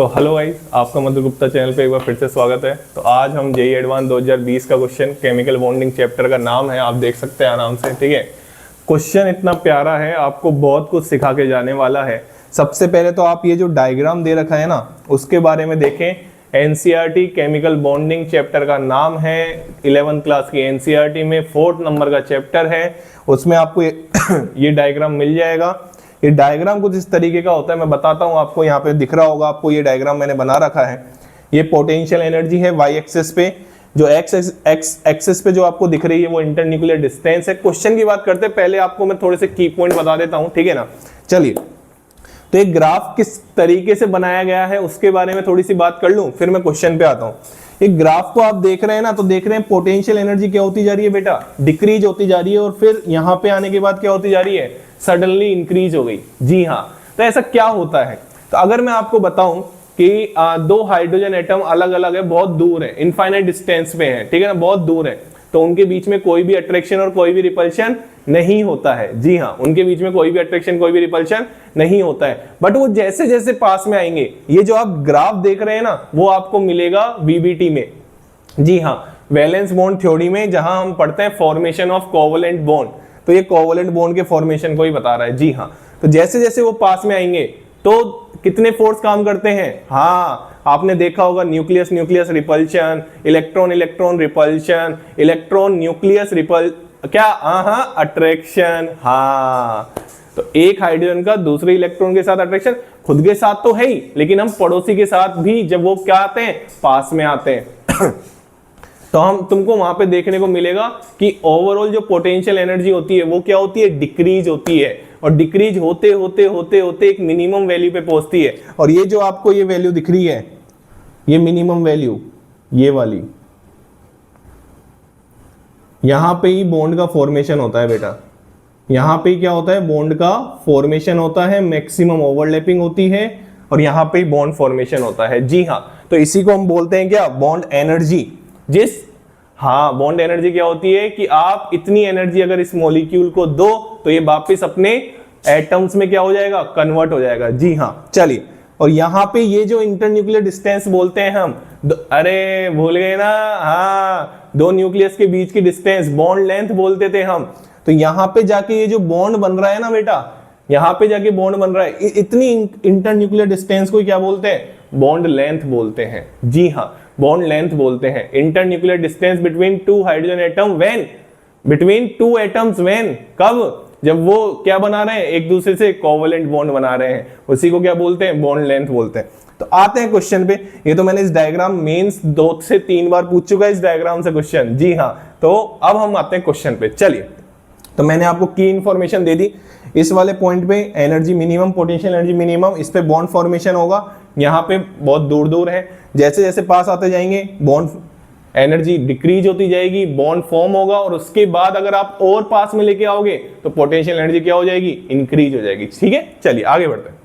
Hello guys, आपका मधु Gupta channel पे एक बार फिर से स्वागत है। तो आज हम जेईई एडवांस 2020 का क्वेश्चन केमिकल बॉन्डिंग चैप्टर का नाम है, आप देख सकते हैं आराम से। ठीक है, क्वेश्चन इतना प्यारा है, आपको बहुत कुछ सिखा के जाने वाला है। सबसे पहले तो आप ये जो डायग्राम दे रखा है ना, उसके बारे में देखें। एनसीईआरटी केमिकल बॉन्डिंग चैप्टर का नाम है, 11th क्लास की एनसीईआरटी में 4th नंबर का चैप्टर है, उसमें आपको ये डायग्राम मिल जाएगा। ये डायग्राम कुछ इस तरीके का होता है, मैं बताता हूँ आपको। यहाँ पे दिख रहा होगा आपको, ये डायग्राम मैंने बना रखा है। ये पोटेंशियल एनर्जी है वाई एक्सिस पे, जो एक्स एक्सिस पे जो आपको दिख रही है वो इंटरन्यूक्लियर डिस्टेंस है। क्वेश्चन की बात करते हैं, पहले आपको मैं थोड़े से की पॉइंट बता देता हूँ, ठीक है ना। चलिए, तो एक ग्राफ किस तरीके से बनाया गया है उसके बारे में थोड़ी सी बात कर लूं, फिर मैं क्वेश्चन पे आता हूँ। एक ग्राफ को आप देख रहे हैं ना, तो देख रहे हैं पोटेंशियल एनर्जी क्या होती जा रही है बेटा, डिक्रीज होती जा रही है, और फिर यहाँ पे आने के बाद क्या होती जा रही है, सडनली इंक्रीज हो गई। जी हाँ, तो ऐसा क्या होता है। तो अगर मैं आपको बताऊं कि दो हाइड्रोजन एटम अलग अलग है, बहुत दूर है, इनफाइनाइट डिस्टेंस पे है, ठीक है ना, बहुत दूर है, तो उनके बीच में कोई भी अट्रैक्शन और कोई भी रिपल्शन नहीं होता है। जी हाँ, उनके बीच में कोई भी अट्रैक्शन कोई भी रिपल्शन नहीं होता है। बट वो जैसे जैसे पास में आएंगे, ये जो आप ग्राफ देख रहे हैं ना, वो आपको मिलेगा वीबीटी में। जी हाँ, वैलेंस बॉन्ड थ्योरी में, जहां हम पढ़ते हैं फॉर्मेशन ऑफ कोवलेंट बॉन्ड, तो ये कोवलेंट बॉन्ड के फॉर्मेशन को ही बता रहा है। जी हाँ, तो जैसे जैसे वो पास में आएंगे तो कितने फोर्स काम करते हैं। हाँ, आपने देखा होगा nucleus nucleus repulsion, electron electron repulsion, electron nucleus ripple क्या, हाँ अट्रैक्शन। हाँ, तो एक हाइड्रोजन का दूसरे इलेक्ट्रॉन के साथ अट्रैक्शन, खुद के साथ तो है ही, लेकिन हम पड़ोसी के साथ भी जब वो क्या आते हैं, पास में आते हैं तो हम तुमको वहां पे देखने को मिलेगा कि ओवरऑल जो पोटेंशियल एनर्जी होती है वो क्या होती है, डिक्रीज होती है, और डिक्रीज होते होते होते होते एक मिनिमम वैल्यू पे पहुंचती है। और ये जो आपको ये वैल्यू दिख रही है, ये मिनिमम वैल्यू, ये वाली, यहां पे ही बॉन्ड का फॉर्मेशन होता है बेटा। यहां पे क्या होता है, बॉन्ड का फॉर्मेशन होता है, मैक्सिमम ओवरलैपिंग होती है, और यहां पे ही बॉन्ड फॉर्मेशन होता है। जी हाँ, तो इसी को हम बोलते हैं क्या, बॉन्ड एनर्जी। हाँ, बॉन्ड एनर्जी क्या होती है कि आप इतनी एनर्जी अगर इस मॉलिक्यूल को दो तो ये वापस अपने एटम्स में क्या हो जाएगा, कन्वर्ट हो जाएगा। जी हाँ, चलिए, और यहाँ पे ये जो इंटरन्यूक्लियर डिस्टेंस बोलते हैं हम, अरे भूल गए ना, हाँ, दो न्यूक्लियस के बीच की डिस्टेंस बॉन्ड लेंथ बोलते थे हम। तो यहाँ पे जाके ये जो बॉन्ड बन रहा है ना बेटा, यहाँ पे जाके बॉन्ड बन रहा है, इतनी इंटरन्यूक्लियर डिस्टेंस को क्या बोलते हैं, बॉन्ड लेंथ बोलते हैं। जी हाँ, बॉन्ड लेंथ बोलते हैं। Internuclear distance between two hydrogen atom when, between two atoms when, कब, जब वो क्या बना रहे हैं, एक दूसरे से कोवलेंट बॉन्ड बना रहे हैं, उसी को क्या बोलते हैं, बॉन्ड लेंथ बोलते हैं। तो आते हैं क्वेश्चन पे। ये तो मैंने इस डायग्राम मेंस 2 से 3 बार पूछ चुका है इस डायग्राम से क्वेश्चन। जी हाँ, तो अब हम आते हैं क्वेश्चन पे। चलिए, तो मैंने आपको की इंफॉर्मेशन दे दी। इस वाले पॉइंट पे energy minimum, potential energy minimum, इस पे बॉन्ड फॉर्मेशन होगा, यहाँ पे बहुत दूर दूर है, जैसे जैसे पास आते जाएंगे बॉन्ड एनर्जी डिक्रीज होती जाएगी, बॉन्ड फॉर्म होगा, और उसके बाद अगर आप और पास में लेके आओगे तो पोटेंशियल एनर्जी क्या हो जाएगी, इंक्रीज हो जाएगी। ठीक है, चलिए आगे बढ़ते हैं।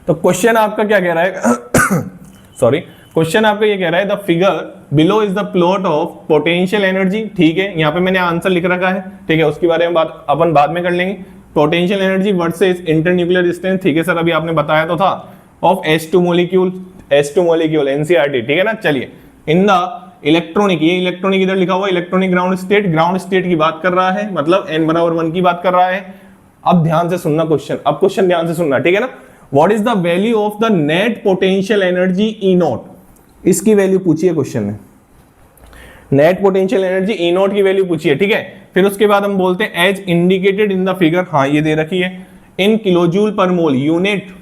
तो क्वेश्चन आपका क्या कह रहा है सॉरी, क्वेश्चन आपका ये कह रहा है, the figure below is the plot of potential energy. ठीक है, यहाँ पे मैंने आंसर लिख रखा है, ठीक है, उसके बारे में बात अपन बाद में कर लेंगे। Potential energy versus internuclear distance, ठीक है सर, अभी आपने बताया तो था, of H2 molecule, H2 molecule NCERT, ठीक है ना। चलिए, इन द इलेक्ट्रॉनिक, ये इलेक्ट्रॉनिक इधर लिखा हुआ, इलेक्ट्रॉनिक ग्राउंड स्टेट की बात कर रहा है, मतलब n=1 की बात कर रहा है। अब ध्यान से सुनना क्वेश्चन, अब क्वेश्चन ध्यान से सुनना, ठीक है ना। What is the value of the net potential energy E0, इसकी वैल्यू पूछिए क्वेश्चन में, नेट पोटेंशियल एनर्जी E0 की वैल्यू पूछिए, ठीक है। फिर उसके बाद हम बोलते हैं as indicated in the figure, हाँ ये दे रखी है, इन किलोजूल पर मोल, यूनिट,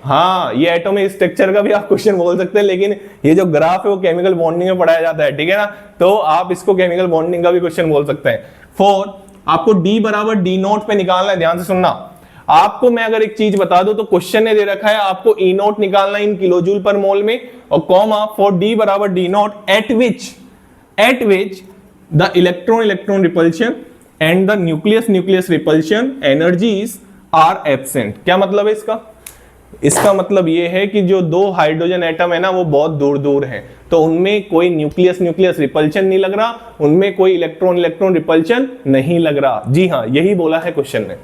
हाँ ये एटॉमिक स्ट्रक्चर का भी आप क्वेश्चन बोल सकते हैं, लेकिन ये जो ग्राफ है वो केमिकल बॉन्डिंग में पढ़ाया जाता है, ठीक है ना, तो आप इसको केमिकल बॉन्डिंग का भी क्वेश्चन बोल सकते हैं। 4, आपको D बराबर D0 पे निकालना है, ध्यान से सुनना। आपको मैं अगर एक चीज बता दूं तो क्वेश्चन ने दे रखा है आपको E0 निकालना इन किलोजूल पर मोल में, और कॉमा फॉर D बराबर D0 at which the electron repulsion and the nucleus repulsion energies are absent. क्या मतलब है इसका, इसका मतलब ये है कि जो दो हाइड्रोजन एटम है ना वो बहुत दूर दूर हैं, तो उनमें कोई न्यूक्लियस न्यूक्लियस रिपल्शन नहीं लग रहा, उनमें कोई इलेक्ट्रॉन इलेक्ट्रॉन रिपल्शन नहीं लग रहा। जी हाँ, यही बोला है क्वेश्चन ने।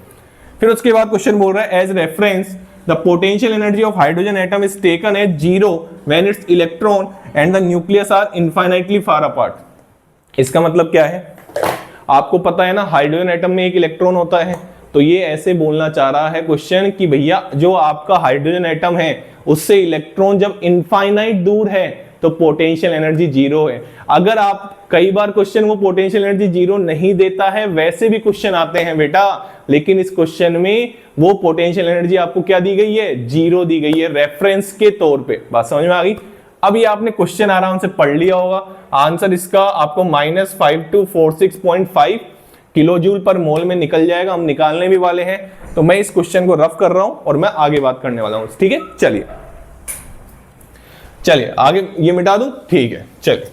फिर उसके बाद क्वेश्चन बोल रहा है as reference the potential energy of hydrogen atom is taken as zero when its electron and the nucleus are infinitely far apart. इसका मतलब क्या है, आपको पता है ना हाइड्रोजन एटम में एक इलेक्ट्रॉन होता है, तो ये ऐसे बोलना चाह रहा है क्वेश्चन कि भैया जो आपका हाइड्रोजन एटम है उससे इलेक्ट्रॉन जब इनफाइनाइट दूर है तो पोटेंशियल एनर्जी जीरो है। अगर आप कई बार क्वेश्चन वो पोटेंशियल एनर्जी जीरो नहीं देता है, वैसे भी क्वेश्चन आते हैं बेटा, लेकिन इस क्वेश्चन में वो पोटेंशियल एनर्जी आपको क्या दी गई है, जीरो दी गई है रेफरेंस के तौर पे। बात समझ में आ गई। अब ये आपने क्वेश्चन आराम से पढ़ लिया होगा। आंसर इसका आपको -5246.5 किलो जूल पर मोल में निकल जाएगा, हम निकालने भी वाले हैं। तो मैं इस क्वेश्चन को रफ कर रहा हूं और मैं आगे बात करने वाला हूं, ठीक है। चलिए चलिए आगे ये मिटा दूं, ठीक है। चलिए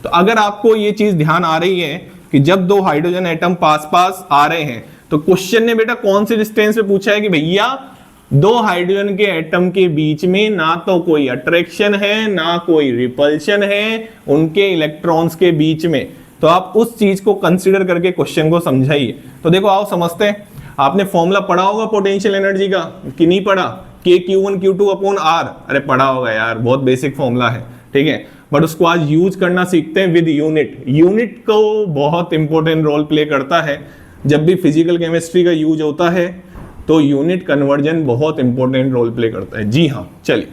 तो अगर आपको ये चीज ध्यान आ रही है कि जब दो हाइड्रोजन एटम पास पास आ रहे हैं, तो क्वेश्चन ने बेटा कौन से डिस्टेंस पे पूछा है कि भैया दो हाइड्रोजन के एटम के बीच में ना तो कोई अट्रैक्शन है ना कोई रिपल्शन है, उनके इलेक्ट्रॉन्स के बीच में। तो आप उस चीज को कंसीडर करके क्वेश्चन को समझाइए। तो देखो आओ समझते हैं। आपने फॉर्मूला पढ़ा होगा पोटेंशियल एनर्जी का कि नहीं पढ़ा, KQ1Q2/R। अरे पढ़ा होगा यार, बहुत बेसिक फॉर्मूला है, ठीक है। बट उसको आज यूज करना सीखते हैं विद यूनिट। यूनिट को बहुत इंपॉर्टेंट रोल प्ले करता है। जब भी फिजिकल केमिस्ट्री का यूज होता है तो यूनिट कन्वर्जन बहुत इंपॉर्टेंट रोल प्ले करता है। जी हाँ, चलिए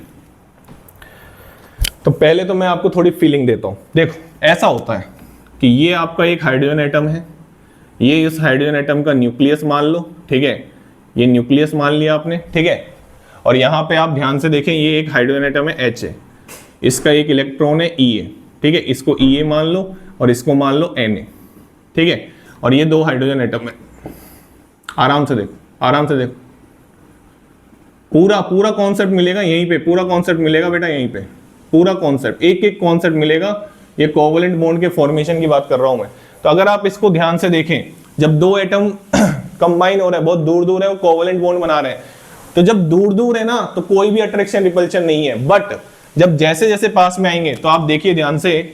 तो पहले तो मैं आपको थोड़ी फीलिंग देता हूं। देखो ऐसा होता है कि ये आपका एक हाइड्रोजन एटम है, ये इस हाइड्रोजन एटम का न्यूक्लियस मान लो, ठीक है। ये न्यूक्लियस मान लिया आपने, ठीक है। और यहां पे आप ध्यान से देखें, ये एक हाइड्रोजन एटम है H है, इसका एक इलेक्ट्रॉन है E है, ठीक है। इसको E मान लो और इसको मान लो Na, ठीक है। और ये दो हाइड्रोजन एटम है। आराम से देखो, आराम से देखो, पूरा पूरा कॉन्सेप्ट मिलेगा यहीं पे, पूरा कॉन्सेप्ट मिलेगा बेटा यहीं पे, पूरा कॉन्सेप्ट, एक एक कॉन्सेप्ट मिलेगा। ये कोवलेंट बॉन्ड के फॉर्मेशन की बात कर रहा हूं मैं। तो अगर आप इसको ध्यान से देखें, जब दो एटम कंबाइन हो रहे हैं, बहुत दूर दूर है, वो कोवलेंट बॉन्ड बना रहे हैं, तो जब दूर दूर है ना तो कोई भी अट्रैक्शन रिपल्शन नहीं है। बट जब जैसे जैसे पास में आएंगे, तो आप देखिए ध्यान से,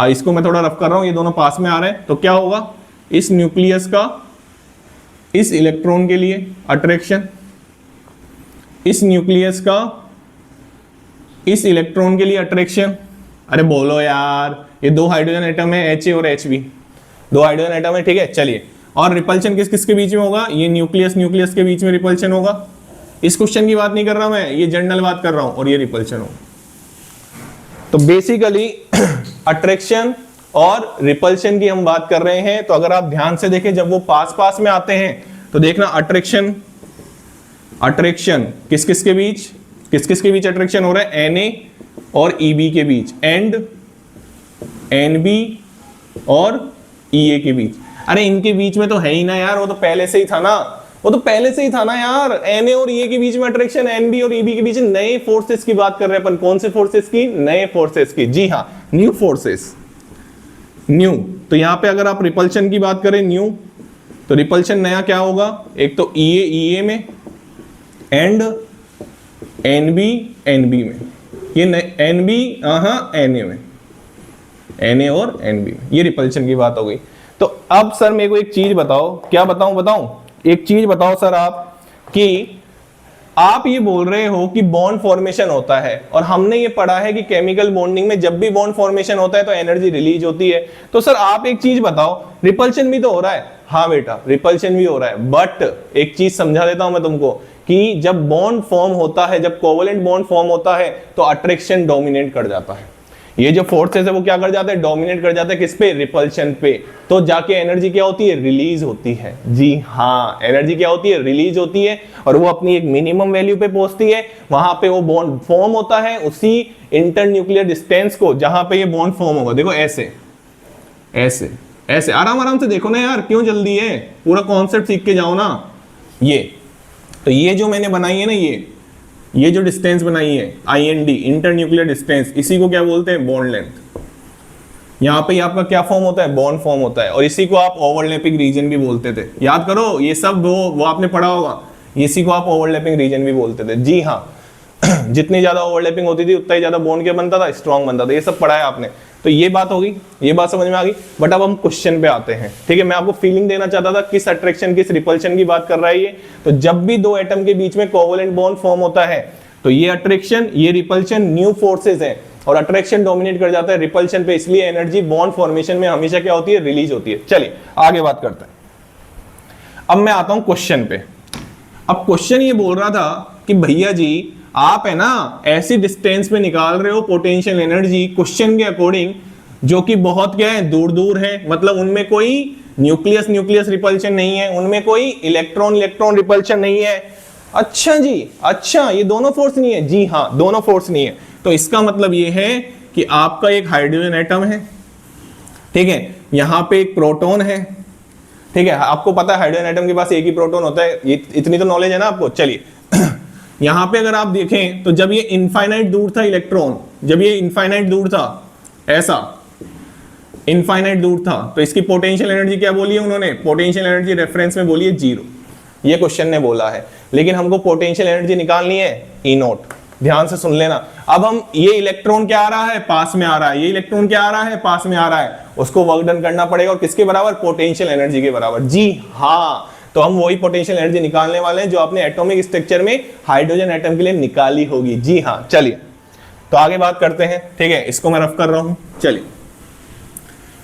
इसको मैं थोड़ा रफ कर रहा हूं, ये दोनों पास में आ रहे हैं, तो क्या होगा, इस न्यूक्लियस का इस इलेक्ट्रॉन के लिए अट्रैक्शन, इस न्यूक्लियस का इस इलेक्ट्रॉन के लिए अट्रैक्शन। अरे बोलो यार, ये दो हाइड्रोजन एटम है HA और HB, दो हाइड्रोजन एटम है, ठीक है। चलिए, और रिपल्शन किस किस के बीच में होगा, ये न्यूक्लियस न्यूक्लियस के बीच में रिपल्शन होगा। इस क्वेश्चन की बात नहीं कर रहा मैं, ये जनरल बात कर रहा हूं, और ये रिपल्शन होगा। तो बेसिकली अट्रैक्शन और रिपल्शन की हम बात कर रहे हैं। तो अगर आप ध्यान से देखें, जब वो पास पास में आते हैं तो देखना अट्रैक्शन, अट्रैक्शन किस किस के बीच अट्रैक्शन हो रहा है, Na और EB के बीच, एंड NB और EA के बीच। अरे इनके बीच में तो है ही ना यार, वो तो पहले से ही था ना, वो तो पहले से ही था ना यार। Na और EA के बीच में अट्रैक्शन, NB और EB के बीच नए फोर्सेस की बात कर रहे हैं अपन। कौन से फोर्सेस की, नए फोर्सेस की। जी हाँ, न्यू फोर्सेस, न्यू। तो यहां पे अगर आप रिपल्शन की बात करें न्यू, तो रिपल्शन नया क्या होगा, एक तो EA में एंड NB में, ये NB Na में, Na और NB में, ये रिपल्शन की बात हो गई। तो अब सर मेरे को एक चीज बताओ, क्या बताऊं, एक चीज बताओ सर आप, कि आप ये बोल रहे हो कि बॉन्ड फॉर्मेशन होता है, और हमने ये पढ़ा है कि केमिकल बॉन्डिंग में जब भी बॉन्ड फॉर्मेशन होता है तो एनर्जी रिलीज होती है। तो सर आप एक चीज बताओ, रिपल्शन भी तो हो रहा है। हाँ बेटा, रिपल्शन भी हो रहा है, बट एक चीज समझा देता हूं मैं तुमको, कि जब बॉन्ड फॉर्म होता है, जब कोवलेंट बॉन्ड फॉर्म होता है, तो अट्रैक्शन डोमिनेट कर जाता है। ये जो फोर्सेस है वो क्या कर जाते हैं, डोमिनेट कर जाते हैं किस पे, रिपल्शन पे। तो जाके एनर्जी क्या होती है, रिलीज होती है। जी हाँ, एनर्जी क्या होती है, रिलीज होती है, और वो अपनी एक मिनिमम वैल्यू पे पहुंचती है। वहां पे वो बॉन्ड फॉर्म होता है उसी इंटरन्यूक्लियर डिस्टेंस को जहां पे ये बॉन्ड फॉर्म होगा। देखो ऐसे ऐसे ऐसे, आराम आराम से देखो ना यार, क्यों जल्दी है, पूरा कॉन्सेप्ट सीख के जाओ ना। ये तो ये जो मैंने बनाई है ना, ये जो डिस्टेंस बनाई है IND, इंटरन्यूक्लियर डिस्टेंस, इसी को क्या बोलते हैं, बॉन्ड लेंथ। यहाँ पे आपका क्या फॉर्म होता है, बॉन्ड फॉर्म होता है, और इसी को आप ओवरलैपिंग रीजन भी बोलते थे। याद करो ये सब वो आपने पढ़ा होगा, इसी को आप ओवरलैपिंग रीजन भी बोलते थे। जी हाँ, जितनी ज्यादा ओवरलैपिंग होती थी उतना ही ज्यादा बॉन्ड क्या बनता था, स्ट्रॉन्ग बनता था। ये सब पढ़ा है आपने, तो ये बात होगी, ये बात समझ में आ गई। बट अब हम क्वेश्चन पे आते हैं, ठीक है। मैं आपको फीलिंग देना चाहता था किस अट्रैक्शन किस रिपल्शन की बात कर रहा है ये। तो जब भी दो एटम के बीच में कोवैलेंट बॉन्ड फॉर्म होता है तो ये अट्रैक्शन ये रिपल्शन न्यू फोर्सेज है, और अट्रैक्शन डोमिनेट कर जाता है रिपल्शन पे, इसलिए एनर्जी बॉन्ड फॉर्मेशन में हमेशा क्या होती है, रिलीज होती है। चलिए आगे बात करते हैं। अब मैं आता हूं क्वेश्चन पे। अब क्वेश्चन ये बोल रहा था कि भैया जी आप है ना ऐसी डिस्टेंस पे निकाल रहे हो पोटेंशियल एनर्जी क्वेश्चन के अकॉर्डिंग जो कि बहुत क्या है, दूर दूर है, मतलब उनमें कोई न्यूक्लियस रिपल्शन नहीं है, उनमें कोई इलेक्ट्रॉन रिपल्शन नहीं है। अच्छा जी, अच्छा ये दोनों फोर्स नहीं है? जी हाँ, दोनों फोर्स नहीं है। तो इसका मतलब ये है कि आपका एक हाइड्रोजन एटम है, ठीक है, यहां पे एक प्रोटॉन है, ठीक है। आपको पता है हाइड्रोजन एटम के पास एक ही प्रोटॉन होता है, ये इतनी तो नॉलेज है ना आपको। चलिए यहां पे अगर आप देखें तो जब ये इनफाइनाइट दूर था इलेक्ट्रॉन, जब ये इनफाइनाइट दूर था, ऐसा इनफाइनाइट दूर था, तो इसकी पोटेंशियल एनर्जी क्या बोली है उन्होंने, पोटेंशियल एनर्जी रेफरेंस में बोली है 0। ये क्वेश्चन ने बोला है, लेकिन हमको पोटेंशियल एनर्जी निकालनी है E0। ध्यान से सुन लेना। अब हम ये इलेक्ट्रॉन क्या आ रहा है, पास में आ रहा है, ये इलेक्ट्रॉन क्या आ रहा है, पास में आ रहा है, उसको वर्क डन करना पड़ेगा, और किसके बराबर, पोटेंशियल एनर्जी के बराबर। जी हाँ, तो हम वही पोटेंशियल एनर्जी निकालने वाले हैं जो आपने एटॉमिक स्ट्रक्चर में हाइड्रोजन एटम के लिए निकाली होगी। जी हाँ, चलिए तो आगे बात करते हैं, ठीक है। इसको मैं रफ कर रहा हूं, चलिए।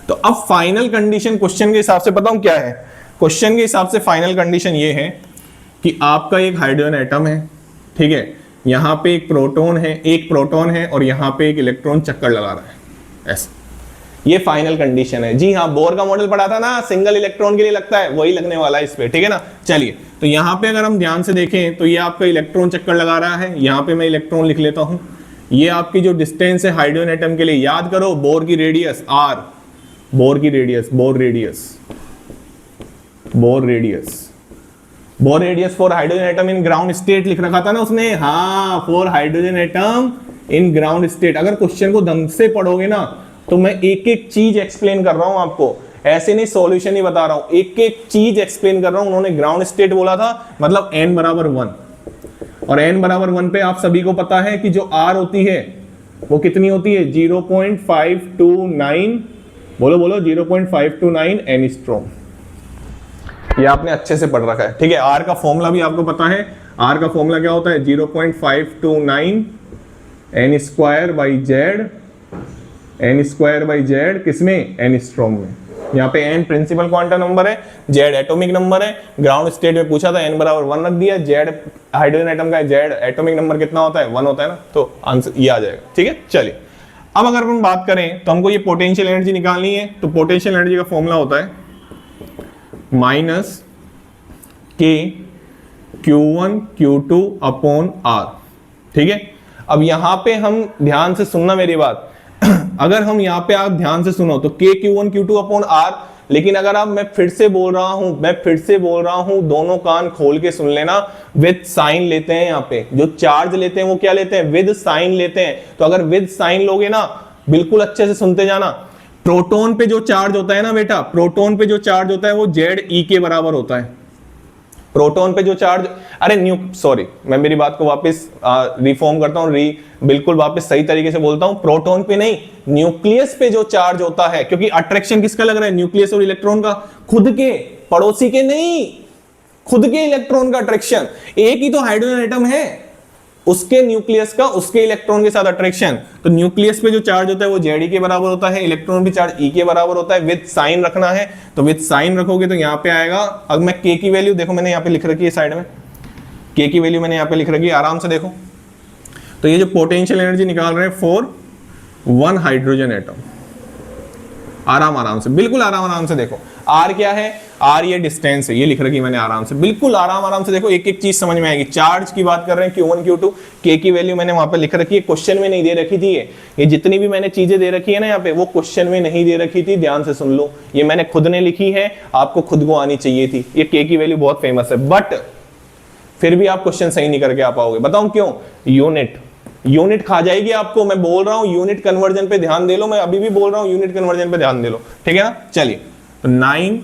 तो अब फाइनल कंडीशन क्वेश्चन के हिसाब से बताऊं क्या है। क्वेश्चन के हिसाब से फाइनल कंडीशन ये है कि आपका एक हाइड्रोजन एटम है, ठीक है, यहां पे एक प्रोटॉन है और यहां पे एक इलेक्ट्रॉन चक्कर लगा रहा है, ऐसा। ये फाइनल कंडीशन है। जी हाँ, बोर का मॉडल पढ़ा था ना, सिंगल इलेक्ट्रॉन के लिए लगता है, वही लगने वाला है इस पे, ठीक है ना। चलिए तो यहाँ पे अगर हम ध्यान से देखें तो ये आपका इलेक्ट्रॉन चक्कर लगा रहा है, यहाँ पे मैं इलेक्ट्रॉन लिख लेता हूं। ये आपकी जो डिस्टेंस है हाइड्रोजन एटम के लिए, याद करो बोर की रेडियस R, बोर की radius, bore radius for hydrogen atom in ground state लिख रखा था ना उसने। हाँ, for hydrogen atom in ground state. अगर क्वेश्चन को ढंग से पढ़ोगे ना तो मैं एक एक चीज एक्सप्लेन कर रहा हूं आपको, ऐसे नहीं सॉल्यूशन ही बता रहा हूं, एक एक चीज एक्सप्लेन कर रहा हूं। उन्होंने ग्राउंड स्टेट बोला था, मतलब n बराबर 1, और n बराबर 1 पे आप सभी को पता है कि जो R होती है वो कितनी होती है, 0.529, बोलो 0.529 एंगस्ट्रॉम। ये आपने अच्छे से पढ़ रखा है, ठीक है। R का फॉर्मूला भी आपको पता है, R का फॉर्मूला क्या होता है, 0.529 n स्क्वायर बाई जेड, किसमें, एंगस्ट्रॉम में। यहाँ पे n प्रिंसिपल क्वांटम नंबर है, z एटॉमिक नंबर है। ग्राउंड स्टेट में पूछा था, n बराबर 1 रख दिया, z हाइड्रोजन एटम का z एटॉमिक नंबर कितना होता है, 1 होता है ना, तो आंसर ये आ जाएगा, ठीक है। चलिए अब अगर हम बात करें तो हमको ये पोटेंशियल एनर्जी निकालनी है, तो पोटेंशियल एनर्जी का फॉर्मूला होता है -K Q1 Q2 upon R, ठीक है। अब यहां पे हम ध्यान से सुनना मेरी बात, अगर हम यहाँ पे आप ध्यान से सुनो तो K Q1 Q2 upon R, लेकिन अगर आप मैं फिर से बोल रहा हूं, दोनों कान खोल के सुन लेना, विद साइन लेते हैं। यहाँ पे जो चार्ज लेते हैं वो क्या लेते हैं, विद साइन लेते हैं। तो अगर विद साइन लोगे ना, बिल्कुल अच्छे से सुनते जाना, प्रोटॉन पे जो चार्ज होता है ना बेटा, प्रोटॉन पे जो चार्ज होता है वो ZE के बराबर होता है। प्रोटॉन पे जो चार्ज, मैं मेरी बात को वापस रिफॉर्म करता हूं, बिल्कुल वापस सही तरीके से बोलता हूं। प्रोटॉन पे नहीं, न्यूक्लियस पे जो चार्ज होता है, क्योंकि अट्रैक्शन किसका लग रहा है, न्यूक्लियस और इलेक्ट्रॉन का, खुद के, पड़ोसी के नहीं, खुद के इलेक्ट्रॉन का अट्रैक्शन। एक ही तो हाइड्रोजन एटम है, उसके न्यूक्लियस का उसके इलेक्ट्रॉन के साथ अट्रैक्शन। तो न्यूक्लियस पे जो चार्ज होता है वो ZE के बराबर होता है, इलेक्ट्रॉन पे चार्ज E के बराबर होता है। विद साइन रखना है, तो विद साइन रखोगे तो यहाँ पे आएगा। अब मैं K की वैल्यू देखो, मैंने यहाँ पे लिख रखी है साइड में, K की वैल्यू मैंने यहाँ पे लिख रखी है, आराम से देखो। तो ये जो पोटेंशियल एनर्जी निकाल रहे हैं फॉर 1 हाइड्रोजन एटम, आराम से, बिल्कुल आराम से देखो। R क्या है, R ये डिस्टेंस है, ये लिख रखी मैंने आराम से, बिल्कुल आराम से देखो, एक एक चीज समझ में आएगी। चार्ज की बात कर रहे हैं Q1 Q2, K की वैल्यू मैंने वहां पे लिख रखी है, क्वेश्चन में नहीं दे रखी थी। ये जितनी भी मैंने चीजें दे रखी है ना यहाँ पे, वो क्वेश्चन में नहीं दे रखी थी, ध्यान से सुन लो। ये मैंने खुद ने लिखी है, आपको खुद को आनी चाहिए थी। ये K की वैल्यू बहुत फेमस है, बट फिर भी आप क्वेश्चन सही नहीं करके आ पाओगे। बताऊं क्यों, यूनिट यूनिट खा जाएगी आपको, मैं बोल रहा हूं यूनिट कन्वर्जन पे ध्यान दे लो, मैं अभी भी बोल रहा हूं यूनिट कन्वर्जन पे ध्यान दे लो, ठीक है ना। चलिए, तो 9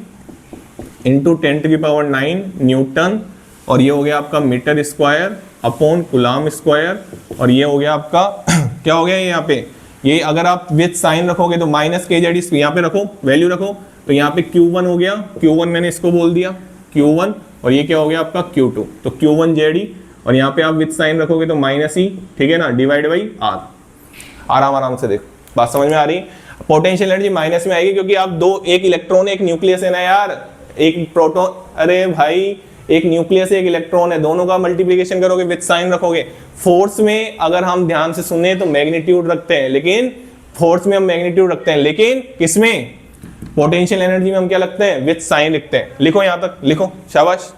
इंटू 10⁹ न्यूटन, और ये हो गया आपका metre square upon coulomb square, और ये हो गया आपका क्या हो गया यहाँ पे, ये अगर आप विथ साइन रखोगे तो माइनस kz यहाँ पे रखो, वैल्यू रखो, तो यहाँ पे Q1 हो गया, Q1 मैंने इसको बोल दिया Q1, और ये क्या हो गया आपका Q2, तो Q1 ZE, और यहाँ पे आप विथ साइन रखोगे तो माइनस ई, ठीक है ना, डिवाइड बाई आर। आराम आराम से देखो, बात समझ में आ रही है। पोटेंशियल एनर्जी माइनस में आएगी क्योंकि आप दो, एक इलेक्ट्रॉन एक न्यूक्लियस है ना यार, एक प्रोटॉन, अरे भाई एक न्यूक्लियस एक इलेक्ट्रॉन है, दोनों का मल्टीप्लिकेशन करोगे विथ साइन रखोगे। फोर्स में अगर हम ध्यान से सुने तो मैग्नीट्यूड रखते हैं, लेकिन फोर्स में हम मैग्नीट्यूड रखते हैं, लेकिन किसमें, पोटेंशियल एनर्जी में हम क्या लगते हैं, विथ साइन लिखते हैं। लिखो यहां तक, लिखो, शाबाश।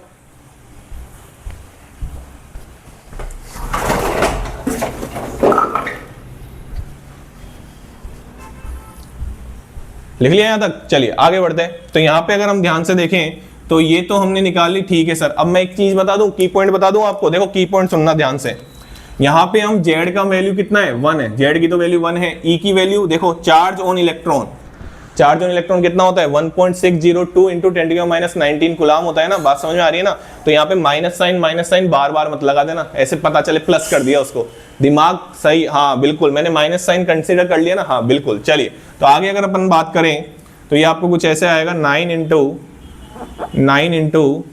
लिख लिया यहां तक, चलिए आगे बढ़ते हैं। तो यहां पे अगर हम ध्यान से देखें तो ये तो हमने निकाल ली, ठीक है सर। अब मैं एक चीज बता दूं, की पॉइंट बता दूं आपको, देखो की पॉइंट सुनना ध्यान से। यहां पे हम z का वैल्यू कितना है, 1 है, z की तो वैल्यू 1 है। E की वैल्यू देखो, charge on electron, charge on electron कितना होता है, 1.602 इंटू 10⁻19 कूलम होता है ना, बात समझ में आ रही है ना। तो यहाँ पे माइनस साइन बार बार मत लगा देना, ऐसे पता चले प्लस कर दिया उसको, दिमाग सही, हाँ बिल्कुल, मैंने माइनस साइन कंसिडर कर लिया ना, हाँ बिल्कुल। चलिए, तो आगे अगर अपन बात करें तो ये आपको कुछ ऐसे आएगा, 9 इंटू 10⁹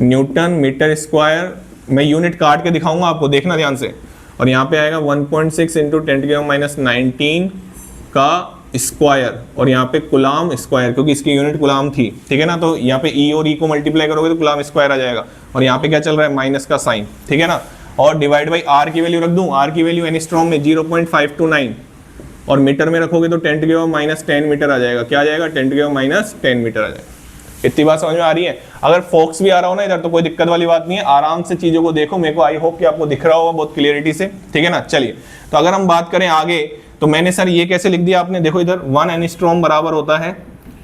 न्यूटन मीटर स्क्वायर। मैं यूनिट काट के दिखाऊंगा आपको, देखना ध्यान से। और यहाँ पे आएगा 1.6 इंटू 10⁻19 का स्क्वायर, और यहाँ पे कूलम स्क्वायर, क्योंकि इसकी यूनिट कूलम थी, ठीक है ना। तो यहाँ पे ई और ई को मल्टीप्लाई करोगे तो कूलम स्क्वायर आ जाएगा, और यहाँ पे क्या चल रहा है, माइनस का साइन, ठीक है ना। और डिवाइड बाई आर की वैल्यू रख दूं, आर की वैल्यू एंगस्ट्रॉम में 0.529, और मीटर में रखोगे तो 10⁻10 मीटर आ जाएगा। क्या आ जाएगा, 10⁻10 मीटर आ जाएगा। इतनी बात समझ में आ रही है। अगर फोक्स भी आ रहा हो ना इधर तो कोई दिक्कत वाली बात नहीं है, आराम से चीजों को देखो। मेरे को आई होप कि आपको दिख रहा होगा बहुत क्लियरिटी से, ठीक है ना। चलिए, तो अगर हम बात करें आगे, तो मैंने सर ये कैसे लिख दिया आपने, देखो इधर 1 एंगस्ट्रॉम बराबर होता है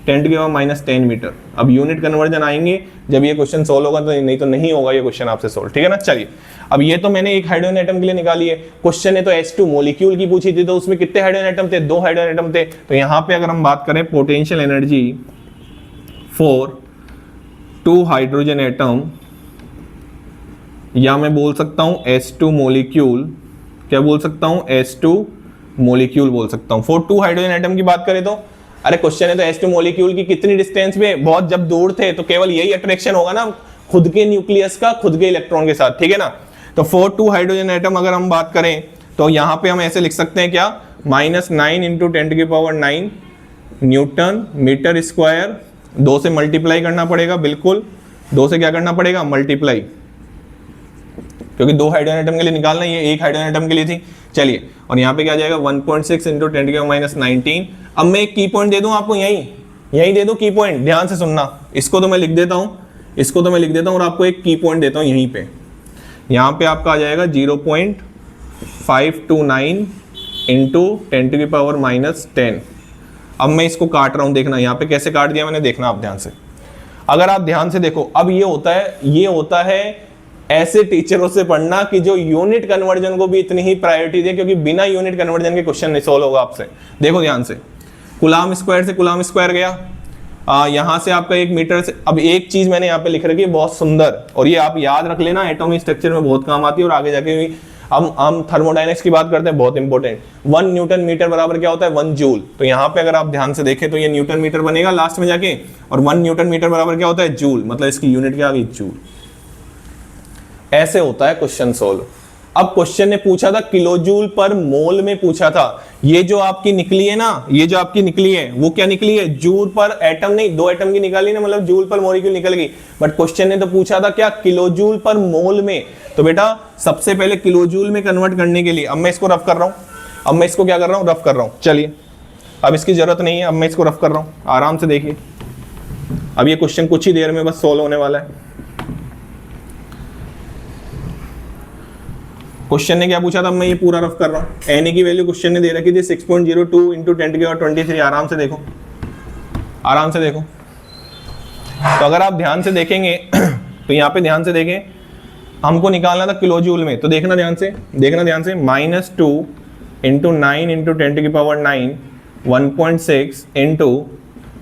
10⁻10 मीटर। अब यूनिट कन्वर्जन आएंगे जब ये क्वेश्चन सोल्व होगा, तो नहीं तो नहीं होगा ये क्वेश्चन आपसे सोल्व, ठीक है ना। चलिए, अब ये तो मैंने एक हाइड्रोजन एटम के लिए निकाली है। क्वेश्चन ने तो H2 मॉलिक्यूल की पूछी थी, तो उसमें कितने हाइड्रोजन एटम थे, 2 हाइड्रोजन एटम थे। तो यहाँ पे अगर हम बात करें potential energy for 2 hydrogen atom, या मैं बोल सकता हूं H2 मॉलिक्यूल, क्या बोल सकता हूं, H2 मॉलिक्यूल बोल सकता हूं। फॉर 2 हाइड्रोजन एटम की बात करें तो, अरे क्वेश्चन है तो H2 मॉलिक्यूल की कितनी डिस्टेंस पे, बहुत जब दूर थे तो केवल यही अट्रैक्शन होगा ना, खुद के न्यूक्लियस का खुद के इलेक्ट्रॉन के साथ, ठीक है ना। तो फॉर 2 हाइड्रोजन एटम अगर हम बात करें तो यहाँ पे हम ऐसे लिख सकते हैं क्या, -9 इंटू 10⁻9 न्यूटन मीटर स्क्वायर। 2 से मल्टीप्लाई करना पड़ेगा, बिल्कुल 2 से क्या करना पड़ेगा, मल्टीप्लाई, क्योंकि 2 हाइड्रोजन एटम के लिए निकालना, ये 1 हाइड्रोजन एटम के लिए थी। चलिए, और यहाँ पे क्या जाएगा 1.6 इंटू 10⁻19। अब मैं एक की पॉइंट दे दूं आपको, यही दे दूं की पॉइंट, ध्यान से सुनना। इसको तो मैं लिख देता हूँ, और आपको एक की पॉइंट देता हूँ यहीं पे। यहाँ पे आपका आ जाएगा 0.529 इंटू 10⁻10। अब मैं इसको काट रहा हूँ, देखना यहाँ पे कैसे काट दिया मैंने, देखना आप ध्यान से। अगर आप ध्यान से देखो, अब ये होता है ऐसे टीचरों से पढ़ना कि जो यूनिट कन्वर्जन को भी इतनी ही प्रायोरिटी दे, क्योंकि बिना यूनिट कन्वर्जन के क्वेश्चन नहीं सोल्व होगा आपसे। देखो ध्यान से, कूलम स्क्वायर से कूलम स्क्वायर गया, यहाँ से आपका 1 मीटर से। अब एक चीज मैंने यहाँ पे लिख रखी है बहुत सुंदर, और ये आप याद रख लेना, एटॉमिक स्ट्रक्चर में बहुत काम आती है, और आगे जाके भी हम थर्मोडायनेमिक्स की बात करते हैं, बहुत इंपॉर्टेंट। 1 न्यूटन मीटर बराबर क्या होता है, 1 जूल। तो यहाँ पे अगर आप ध्यान से देखें तो ये न्यूटन मीटर बनेगा लास्ट में जाके, और 1 न्यूटन मीटर बराबर क्या होता है, जूल, मतलब इसकी यूनिट क्या आ गई, जूल। ऐसे होता है क्वेश्चन सोल्व। अब क्वेश्चन ने पूछा था किलो जूल पर मोल में पूछा था, ये जो आपकी निकली है ना, ये जो आपकी निकली है वो क्या निकली है, जूल पर एटम नहीं, 2 एटम की निकाली ना, मतलब जूल पर मॉलिक्यूल निकल गई। बट क्वेश्चन ने तो पूछा था क्या, किलो जूल पर मोल में। तो बेटा सबसे पहले किलो जूल में कन्वर्ट करने के लिए, अब मैं इसको रफ कर रहा हूं, अब मैं इसको क्या कर रहा हूं, रफ कर रहा हूं। चलिए, अब इसकी जरूरत नहीं है, अब मैं इसको रफ कर रहा हूं, आराम से देखिए। अब ये क्वेश्चन कुछ ही देर में बस सोल्व होने वाला है। क्वेश्चन ने क्या पूछा था, मैं ये पूरा रफ कर रहा हूँ। Na की वैल्यू क्वेश्चन ने दे रखी थी 6.02 इंटू 10⁻23। आराम से देखो, आराम से देखो। तो अगर आप ध्यान से देखेंगे तो यहाँ पे ध्यान से देखें, हमको निकालना था किलो जूल में, तो देखना ध्यान से, -2 इंटू 9 इंटू 10 की पावर 9, 1.6 इंटू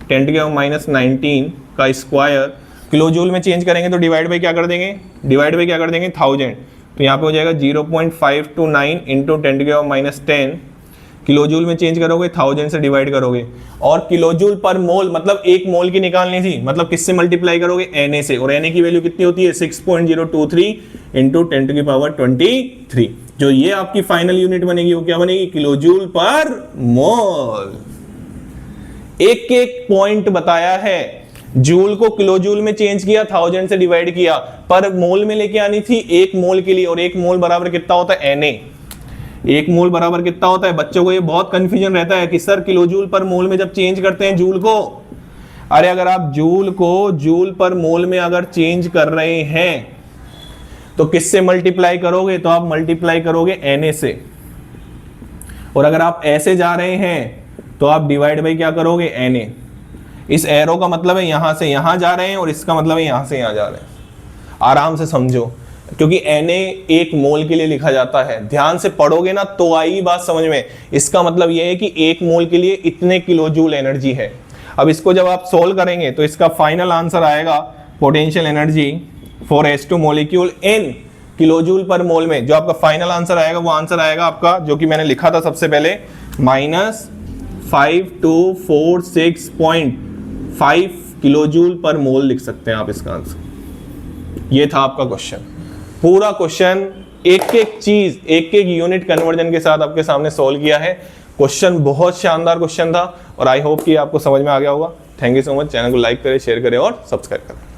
10 की पावर -19 का स्क्वायर किलो जूल में चेंज करेंगे तो डिवाइड बाई क्या कर देंगे, 1000। तो यहाँ पे हो जाएगा 0.529 इंटू 10 की पावर -10, किलो जूल में चेंज करोगे 1000 से डिवाइड करोगे, और किलो जूल पर मोल मतलब एक मोल की निकालनी थी, मतलब किससे मल्टीप्लाई करोगे, Na से, और Na की वैल्यू कितनी होती है 6.023 इंटू 10 की पावर 23। जो ये आपकी फाइनल यूनिट बनेगी वो क्या बनेगी, किलो जूल पर मोल। एक एक पॉइंट बताया है, जूल को किलो जूल में चेंज किया, 1000 से डिवाइड किया, पर मोल में लेके आनी थी एक मोल के लिए, और एक मोल बराबर कितना होता है Na। एक मोल बराबर कितना होता है, बच्चों को ये बहुत कंफ्यूजन रहता है कि sir kilo joule per mole में जब चेंज करते हैं जूल को, अरे अगर आप जूल को जूल पर मोल में अगर चेंज कर रहे हैं तो किससे मल्टीप्लाई करोगे, तो आप मल्टीप्लाई करोगे Na से, और अगर आप ऐसे जा रहे हैं तो आप डिवाइड बाई क्या करोगे, Na। इस एरो का मतलब है यहां से यहां जा रहे हैं, और इसका मतलब है यहां से यहां जा रहे हैं। आराम से समझो, क्योंकि Na एक मोल के लिए लिखा जाता है, ध्यान से पढ़ोगे ना तो आई बात समझ में। इसका मतलब यह है कि एक मोल के लिए इतने किलो जूल एनर्जी है। अब इसको जब आप सोल्व करेंगे तो इसका फाइनल आंसर आएगा potential energy for H2 molecule in kilo joule per mole में। जो आपका फाइनल आंसर आएगा वो आंसर आएगा आपका, जो कि मैंने लिखा था सबसे पहले, -5246.5 किलो जूल पर मोल लिख सकते हैं आप इसका आंसर। ये था आपका क्वेश्चन। पूरा क्वेश्चन एक एक चीज, एक एक यूनिट कन्वर्जन के साथ आपके सामने सोल्व किया है। क्वेश्चन बहुत शानदार क्वेश्चन था, और आई होप कि आपको समझ में आ गया होगा। Thank you so much. Channel को लाइक करें, शेयर करें और सब्सक्राइब करें।